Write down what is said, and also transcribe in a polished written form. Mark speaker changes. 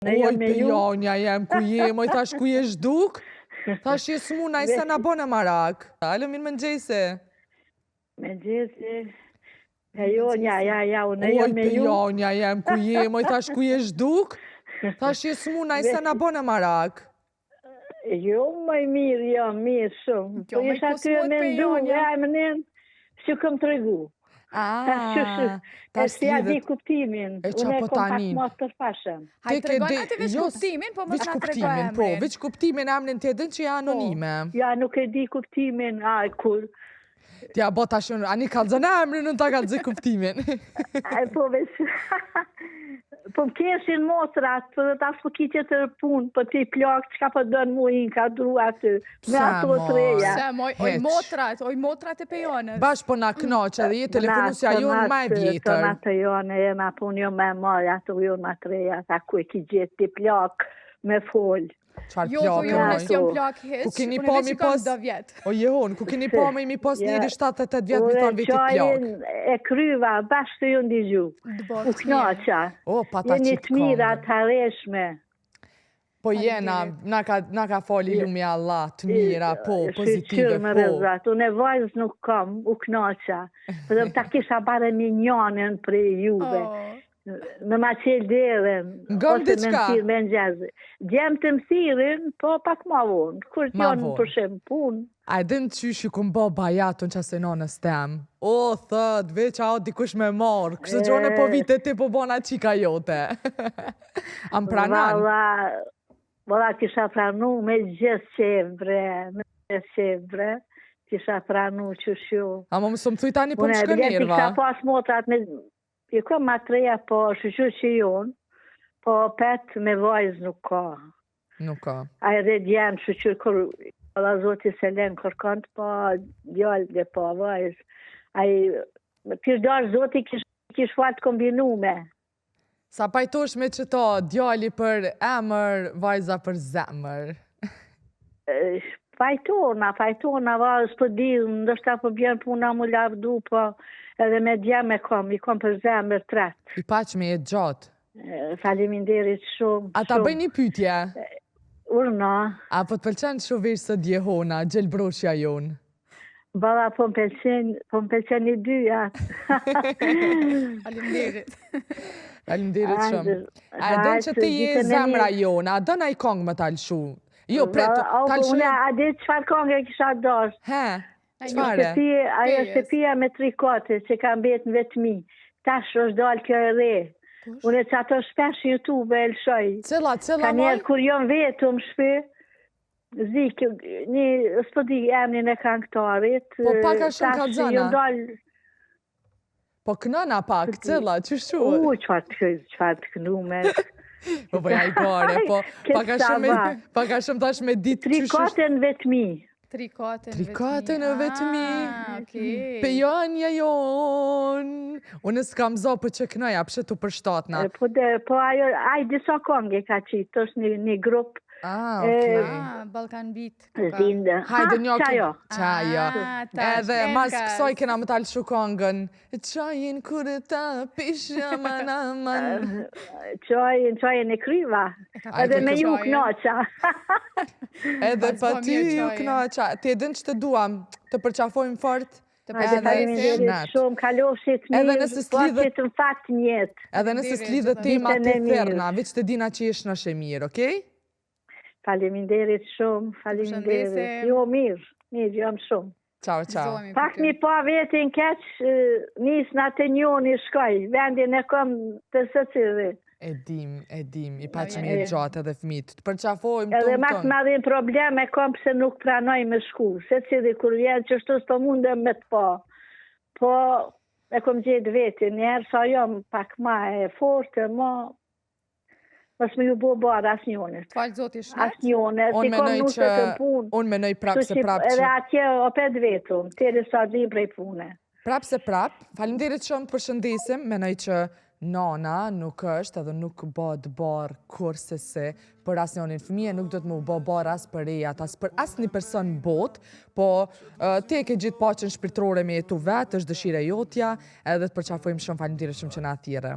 Speaker 1: Oj, pejonja jem, ku jem, oj, thash ku je zhduk? Thash je smuna, i se na bone marak. Alo, mirë mëngjese.
Speaker 2: Mëngjese. Pejonja, ja, unë jam
Speaker 1: Oj,
Speaker 2: me ju.
Speaker 1: pejonja jem, ku jem, oj, thash ku je zhduk? Thash je smuna, i se na bone marak.
Speaker 2: Jo, më mirë, jam mirë shumë. Po isha ty e me ndu, emnin, që këm të regu. Si a di kuptimin, unë e kom pak mos të fashëm.
Speaker 3: Hajtë tregojnë ati veç kuptimin, po më nga tregoj emrin.
Speaker 1: Po, veç kuptimin emrin të edhin që ja anonime.
Speaker 2: Ja, nuk e di kuptimin, kur.
Speaker 1: Tja, bo tash, ani kalzën emrin, unë ta kalzë kuptimin.
Speaker 2: Po, veç, po më keshin motrat, po dhe ta s'po ki tjetër pun, po ti plak, qka po dënë mu i ka dru aty, me ato të reja.
Speaker 3: Oj motrat e pejonës.
Speaker 1: Bash po na knoqë, edhe je telefonusja jonë ma e vjetër.
Speaker 2: Tona të jone, e ma pun jo me marë, ato jonë ma të reja, ta ku e ki gjithë ti plak, me folë.
Speaker 3: Jo, po jo nësë jom plak heq, unë e veç i kam do vjetë.
Speaker 1: O jehon, ku keni po me imi pos njëri 78 vjetë mi thonë viti plak.
Speaker 2: Ure e kryva, bashkë të ju ndizhu. U knoqa.
Speaker 1: O, pata
Speaker 2: jeni të mira, të hareshme.
Speaker 1: Po jena, na ka fali lumi Allah, të mira, po, pozitive, po.
Speaker 2: Unë e vajzë nuk kam, u knoqa. Dhe ta kisha bare minjonën për juve. Me ma qelë derën, ose me mësirë me njëzë. Gjemë të mësirin, po pak ma vonë. Kur t'jonë përshem punë.
Speaker 1: A e din qysh ju këm bo bajatun që asë nonës tem? O, thët, veç a o dikush me morë. Kështë gjone po vite ti po bona qika jote. Am pranan?
Speaker 2: Valla kisha pranu me gjithë qevre. Me gjithë qevre. Kisha pranu qysh ju.
Speaker 1: A më mësëm thuj tani po në shkënirë, va?
Speaker 2: Kisha pas motrat me... I kom ma treja, po shqyqy që jonë, po pet me vajzë nuk ka.
Speaker 1: Nuk ka.
Speaker 2: A e dhe djenë shqyqy kër Allah Zoti se len kërkant, po djallë dhe po vajzë. A i kërdarë Zoti kish fatë kombinume.
Speaker 1: Sa pajtosh me qëto, djalli për emër, vajza për zemër?
Speaker 2: Fajtona, vajzë për dilë, ndështë ta për bjenë puna mu lavdu, po... Edhe me djemë i kom për zemër tretë.
Speaker 1: I paq me jetë gjatë.
Speaker 2: Faleminderit shumë.
Speaker 1: A ta bëj një pytje?
Speaker 2: Urna.
Speaker 1: A po të pëlqen shumë së djehona, gjelbroshja jonë?
Speaker 2: Bala, po më pëlqen një dyja.
Speaker 3: Faleminderit.
Speaker 1: Faleminderit shumë. A e dënë që ti je zemra jonë, a dënë a i kongë më talëshu? Jo, pretë, talëshu...
Speaker 2: A di qëfar kongë e kisha dosh?
Speaker 1: He? Qfare?
Speaker 2: Ajo shtëpia me 3 kote që ka mbet në vetëmi. Tash është dalë kjo e re. Unë e që ato shpesh YouTube e lëshoj.
Speaker 1: Cilla
Speaker 2: ka njerë kur jom vetu më shpi, zik, s'po di emnin e këngëtarit.
Speaker 1: Po pak a shumë ka dzëna. Po kënëna pak, cilla, që shuë?
Speaker 2: Qfar të kënume.
Speaker 1: Po ja i gore, po pak a shumë tash me ditë që
Speaker 2: 3 kote në vetëmi.
Speaker 3: 3 kote
Speaker 1: në vetëmi. Pejonja jonë. Unë s'kam zo për që kënoja, përshet të për shtatna.
Speaker 2: Po ajo, disa konge ka qitë, është një grupë.
Speaker 3: Balkan Beat.
Speaker 1: Hajde një qajo. Edhe mas kësoj kena më talë shu kongën. Qajin kërë ta pisha manaman.
Speaker 2: Qajin e kryva. Edhe me ju knoqa.
Speaker 1: Edhe pa ty ju knoqa. Ti edhin që të duam të përqafojmë fort?
Speaker 2: Faleminderit shumë, kalofshit mirë, po që të më fakt njetë.
Speaker 1: Edhe nëse s'lidhët tema të therna, veç të dina që jesh në shemirë, okej?
Speaker 2: Faleminderit shumë, faleminderit. Jo, mirë, jam shumë.
Speaker 1: Ciao.
Speaker 2: Pak mi pa vetin keq, nisë në të njoni shkoj, vendin e kom të së cilë.
Speaker 1: E dim, i pa që mi e gjatë edhe fmit. Të përqafojmë
Speaker 2: edhe mas më adhin probleme kom pëse nuk pranoj me shku. Se cilë kur vjen që shtu s'po mundem me të pa. Po, e kom gjithë vetin, njerë sa jam pak ma e forte, ma... Mos më ju bo barë as njone.
Speaker 3: Falë zoti shnet?
Speaker 2: As njone, si kom nusët të punë.
Speaker 1: Unë menoj prapë se prapë që...
Speaker 2: Edhe atje opet vetëm, tjeri sa dhim prej pune.
Speaker 1: Prapë se prapë, falimderit shumë për shëndesim, menoj që nana nuk është edhe nuk bëd barë kurse se për as njonin fëmije, nuk do të mu bë barë as për rejat, as për as një person botë, po te ke gjithë paqen shpirtrore me jetu vetë, është dëshire jotja, edhe të përqafojmë shumë falimderit shumë që na atyre.